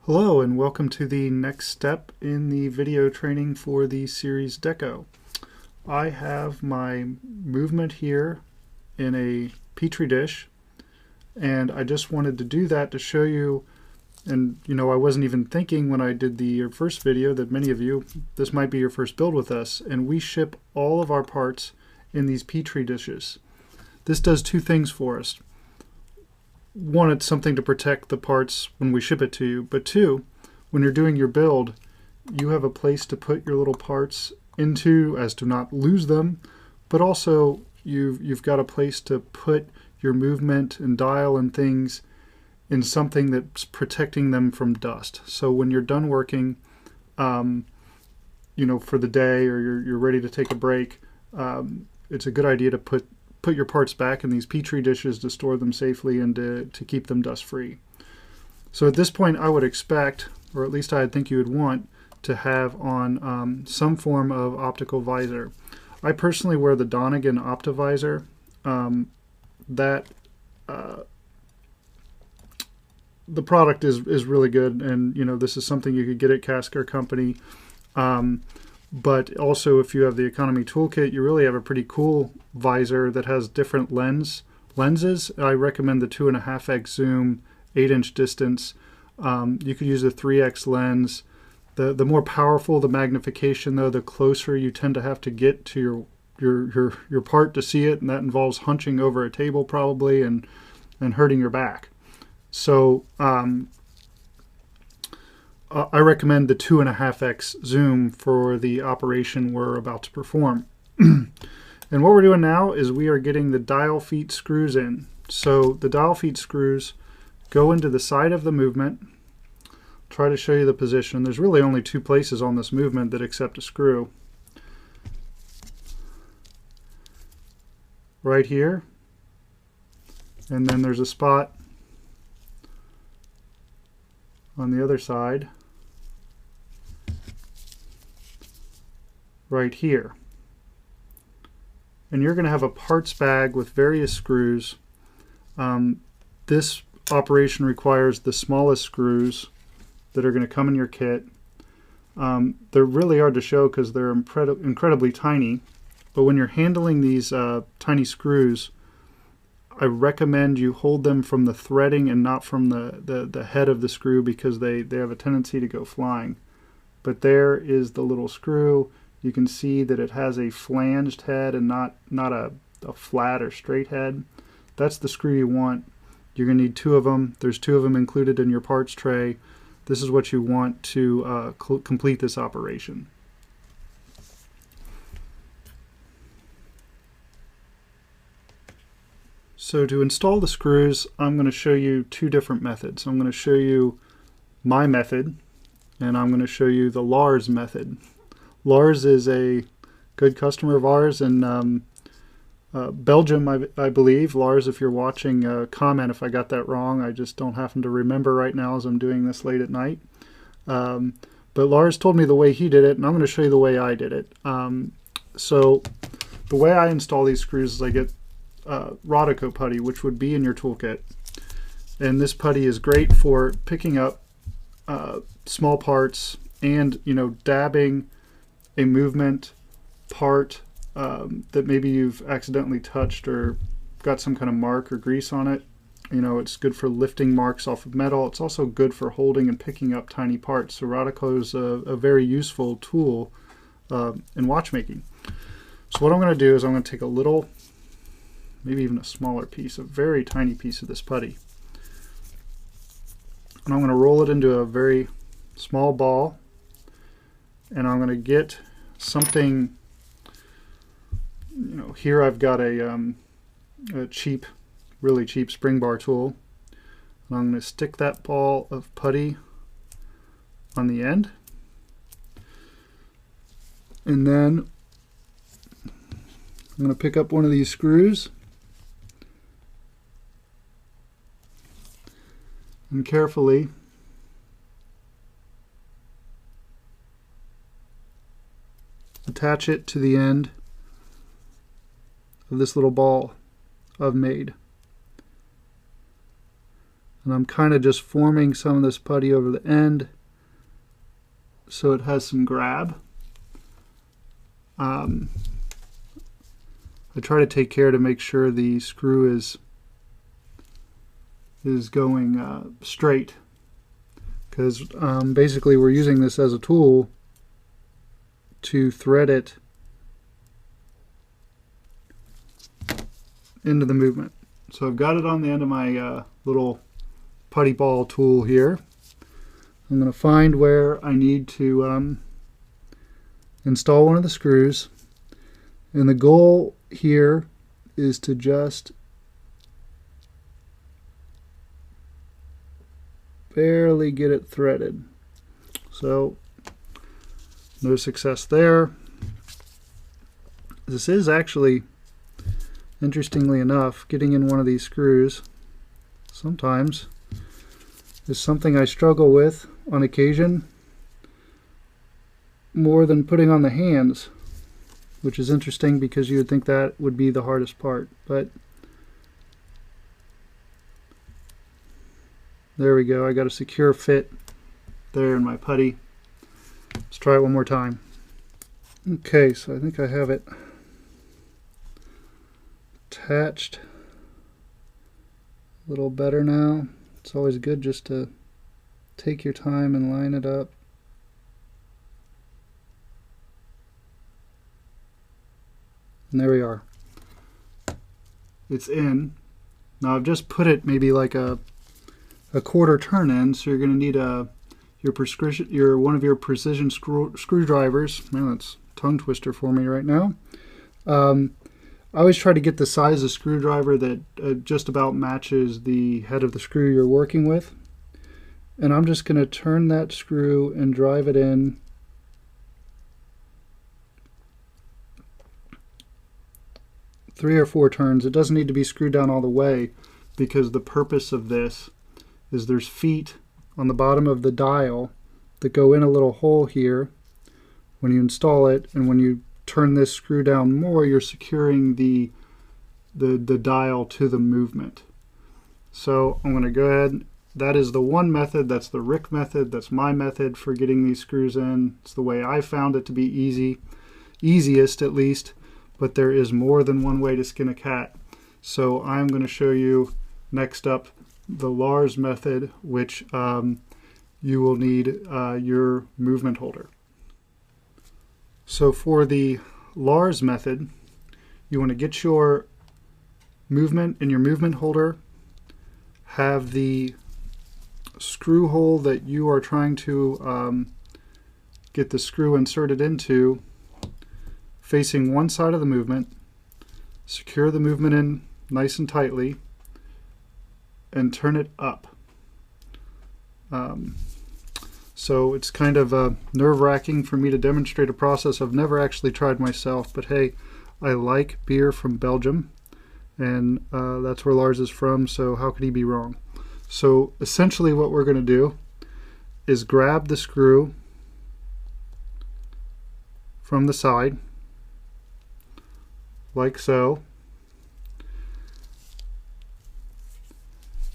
Hello and welcome to the next step in the video training for the series DECO. I have my movement here in a petri dish, and I just wanted to do that to show you, and I wasn't even thinking when I did the first video that many of you, this might be your first build with us, and we ship all of our parts in these petri dishes. This does two things for us. One, it's something to protect the parts when we ship it to you, but two, when you're doing your build, you have a place to put your little parts into as to not lose them, but also you've got a place to put your movement and dial and things in something that's protecting them from dust. So when you're done working, for the day, or you're ready to take a break, it's a good idea to put your parts back in these petri dishes to store them safely and to keep them dust free. So at this point I would expect, or at least I think you would want, to have on some form of optical visor. I personally wear the Donegan OptiVisor. The product is really good, and this is something you could get at Casker company. But also, if you have the economy toolkit, you really have a pretty cool visor that has different lenses. I recommend the 2.5x zoom, 8-inch distance. You could use a 3x lens. The more powerful the magnification, though, the closer you tend to have to get to your part to see it, and that involves hunching over a table probably and hurting your back. So I recommend the 2.5x zoom for the operation we're about to perform. And what we're doing now is we are getting the dial feet screws in. So the dial feet screws go into the side of the movement. Try to show you the position. There's really only two places on this movement that accept a screw. Right here, and then there's a spot on the other side right here. And you're going to have a parts bag with various screws. This operation requires the smallest screws that are going to come in your kit. They're really hard to show because they're incredibly tiny, but when you're handling these tiny screws, I recommend you hold them from the threading and not from the head of the screw, because they have a tendency to go flying. But there is the little screw. You can see that it has a flanged head and not a flat or straight head. That's the screw you want. You're going to need two of them. There's two of them included in your parts tray. This is what you want to complete this operation. So to install the screws, I'm going to show you two different methods. I'm going to show you my method, and I'm going to show you the Lars method. Lars is a good customer of ours in Belgium, I believe. Lars, if you're watching, comment if I got that wrong. I just don't happen to remember right now as I'm doing this late at night. But Lars told me the way he did it, and I'm going to show you the way I did it. So the way I install these screws is I get DECO putty, which would be in your toolkit. And this putty is great for picking up small parts and dabbing a movement part that maybe you've accidentally touched or got some kind of mark or grease on it. It's good for lifting marks off of metal. It's also good for holding and picking up tiny parts. So DECO is a very useful tool in watchmaking. So what I'm going to do is I'm going to take a little, maybe even a smaller piece, a very tiny piece of this putty, and I'm going to roll it into a very small ball, and I'm going to get something, here I've got a cheap, really cheap spring bar tool, and I'm going to stick that ball of putty on the end, and then I'm going to pick up one of these screws and carefully attach it to the end of this little ball I've made. And I'm kind of just forming some of this putty over the end so it has some grab. I try to take care to make sure the screw is going straight, because basically we're using this as a tool to thread it into the movement. So I've got it on the end of my little putty ball tool here. I'm going to find where I need to install one of the screws, and the goal here is to just barely get it threaded. So no success there. This is actually, interestingly enough, getting in one of these screws sometimes is something I struggle with on occasion, more than putting on the hands, which is interesting because you would think that would be the hardest part. But there we go. I got a secure fit there in my putty. Let's try it one more time. Okay, so I think I have it attached a little better now. It's always good just to take your time and line it up. And there we are. It's in. Now I've just put it maybe like a quarter turn in, so you're going to need one of your precision screwdrivers. Man, that's a tongue twister for me right now. I always try to get the size of screwdriver that just about matches the head of the screw you're working with. And I'm just going to turn that screw and drive it in three or four turns. It doesn't need to be screwed down all the way, because the purpose of this is there's feet on the bottom of the dial that go in a little hole here when you install it, and when you turn this screw down more, you're securing the dial to the movement. So I'm going to go ahead. That is the one method. That's the Rick method. That's my method for getting these screws in. It's the way I found it to be easiest at least, but there is more than one way to skin a cat. So I'm going to show you next up the Lars method, which you will need your movement holder. So for the Lars method, you want to get your movement and your movement holder, have the screw hole that you are trying to get the screw inserted into facing one side of the movement, secure the movement in nice and tightly, and turn it up. So it's kind of nerve-wracking for me to demonstrate a process I've never actually tried myself, but hey, I like beer from Belgium, and that's where Lars is from, so how could he be wrong? So essentially what we're going to do is grab the screw from the side, like so,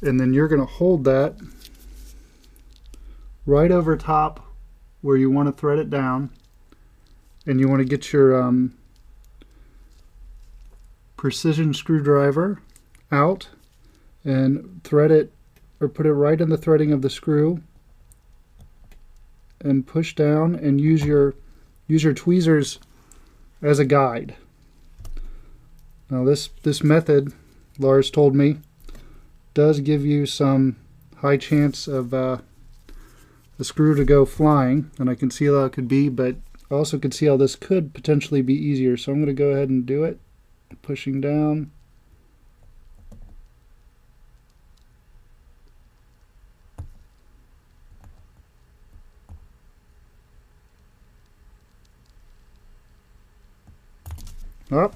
and then you're going to hold that right over top where you want to thread it down, and you want to get your precision screwdriver out and thread it, or put it right in the threading of the screw, and push down and use your tweezers as a guide. Now this method, Lars told me, does give you some high chance of the screw to go flying, and I can see how it could be, but I also can see how this could potentially be easier. So I'm going to go ahead and do it, pushing down. Up,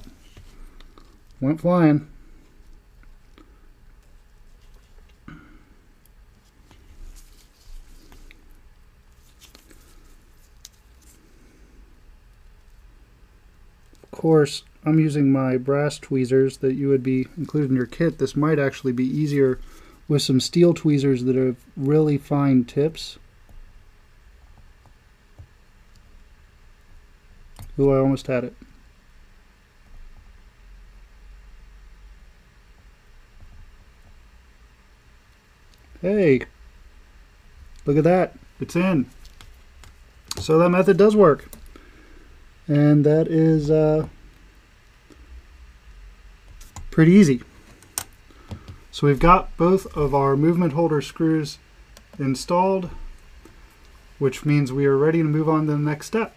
went flying. Of course, I'm using my brass tweezers that you would be included in your kit. This might actually be easier with some steel tweezers that have really fine tips. Ooh, I almost had it. Hey, look at that. It's in. So that method does work. And that is pretty easy. So we've got both of our movement holder screws installed, which means we are ready to move on to the next step.